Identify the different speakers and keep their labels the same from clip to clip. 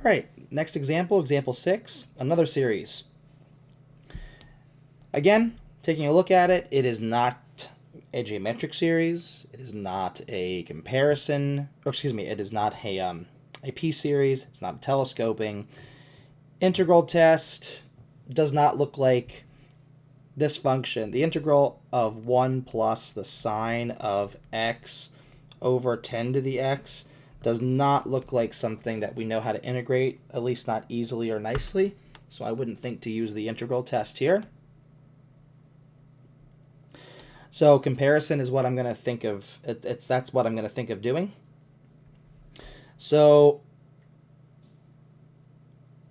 Speaker 1: right, next example, example 6, another series. Again, taking a look at it, it is not a geometric series. It is not a comparison, or excuse me, it is not a p-series. It's not a telescoping. Integral test does not look like this function. The integral of 1 plus the sine of x over 10 to the x does not look like something that we know how to integrate, at least not easily or nicely. So I wouldn't think to use the integral test here. So comparison is what I'm going to think of. That's what I'm going to think of doing. So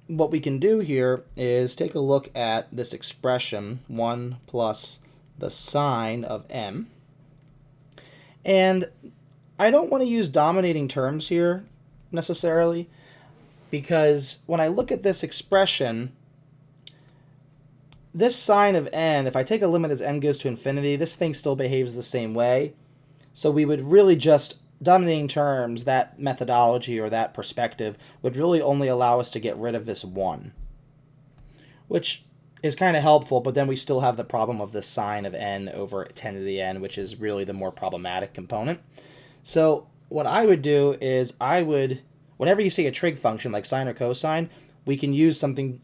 Speaker 1: what we can do here is take a look at this expression, 1 plus the sine of m. And I don't want to use dominating terms here necessarily, because when I look at this expression, this sine of n, if I take a limit as n goes to infinity, this thing still behaves the same way. So we would really just, dominating terms, that methodology or that perspective, would really only allow us to get rid of this 1, which is kind of helpful, but then we still have the problem of the sine of n over 10 to the n, which is really the more problematic component. So what I would do is whenever you see a trig function like sine or cosine, we can use something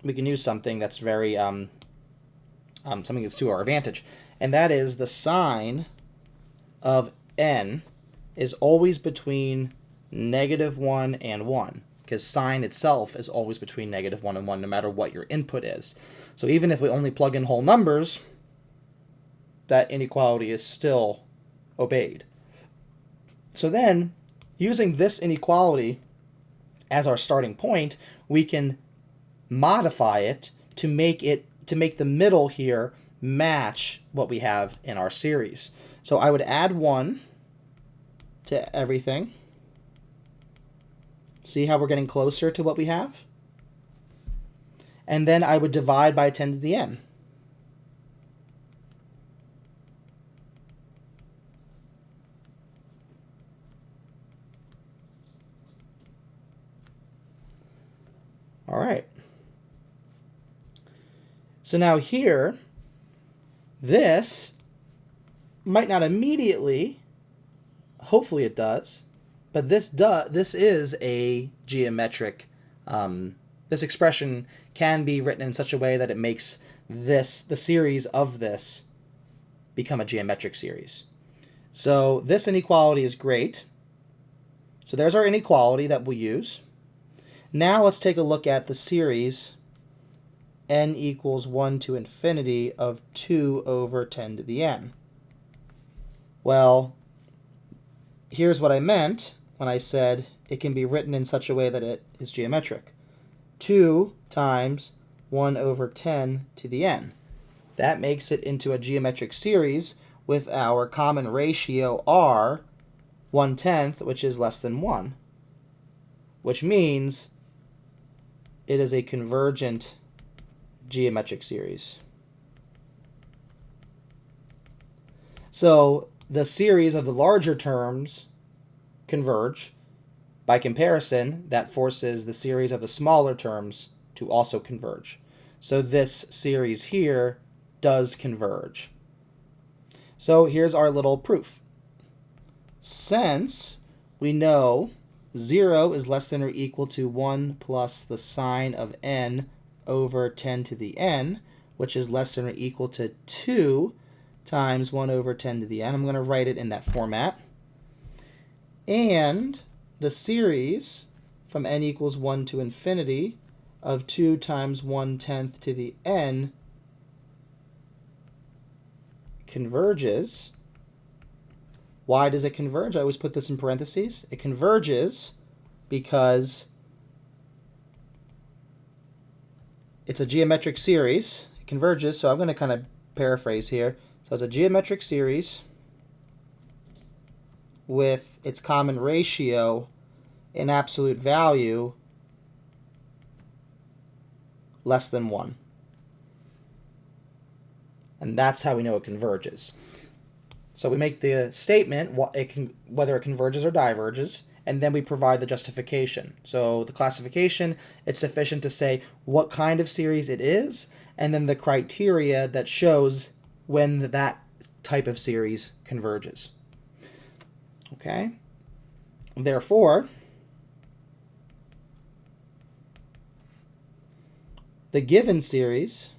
Speaker 1: that's very something that's to our advantage, and that is the sine of n is always between -1 and 1, because sine itself is always between -1 and 1 no matter what your input is. So even if we only plug in whole numbers, that inequality is still obeyed. So then, using this inequality as our starting point, we can modify it to make the middle here match what we have in our series. So I would add 1 to everything. See how we're getting closer to what we have? And then I would divide by 10 to the n. All right. So now here, this might not immediately, hopefully it does, but this is a geometric, this expression can be written in such a way that it makes the series of this become a geometric series. So this inequality is great. So there's our inequality that we'll use. Now let's take a look at the series n equals 1 to infinity of 2 over 10 to the n. Well, here's what I meant when I said it can be written in such a way that it is geometric. 2 times 1 over 10 to the n. That makes it into a geometric series with our common ratio r, 1/10, which is less than 1, which means it is a convergent geometric series. So the series of the larger terms converge. By comparison, that forces the series of the smaller terms to also converge. So this series here does converge. So here's our little proof. Since we know 0 is less than or equal to 1 plus the sine of n over 10 to the n, which is less than or equal to 2 times 1 over 10 to the n. I'm going to write it in that format. And the series from n equals 1 to infinity of 2 times 1/10 to the n converges. Why does it converge? I always put this in parentheses. It converges because it's a geometric series. It converges, so I'm going to kind of paraphrase here. So it's a geometric series with its common ratio in absolute value less than 1. And that's how we know it converges. So we make the statement whether it converges or diverges, and then we provide the justification. So the classification, it's sufficient to say what kind of series it is, and then the criteria that shows when that type of series converges. Okay? Therefore, the given series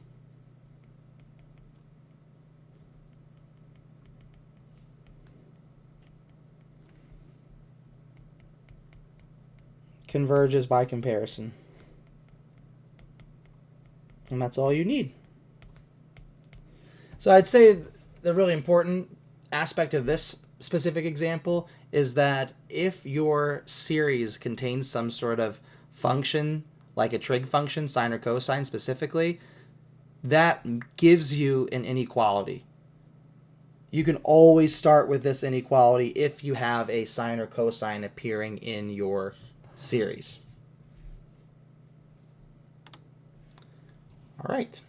Speaker 1: converges by comparison. And that's all you need. So I'd say the really important aspect of this specific example is that if your series contains some sort of function, like a trig function, sine or cosine specifically, that gives you an inequality. You can always start with this inequality if you have a sine or cosine appearing in your series. All right.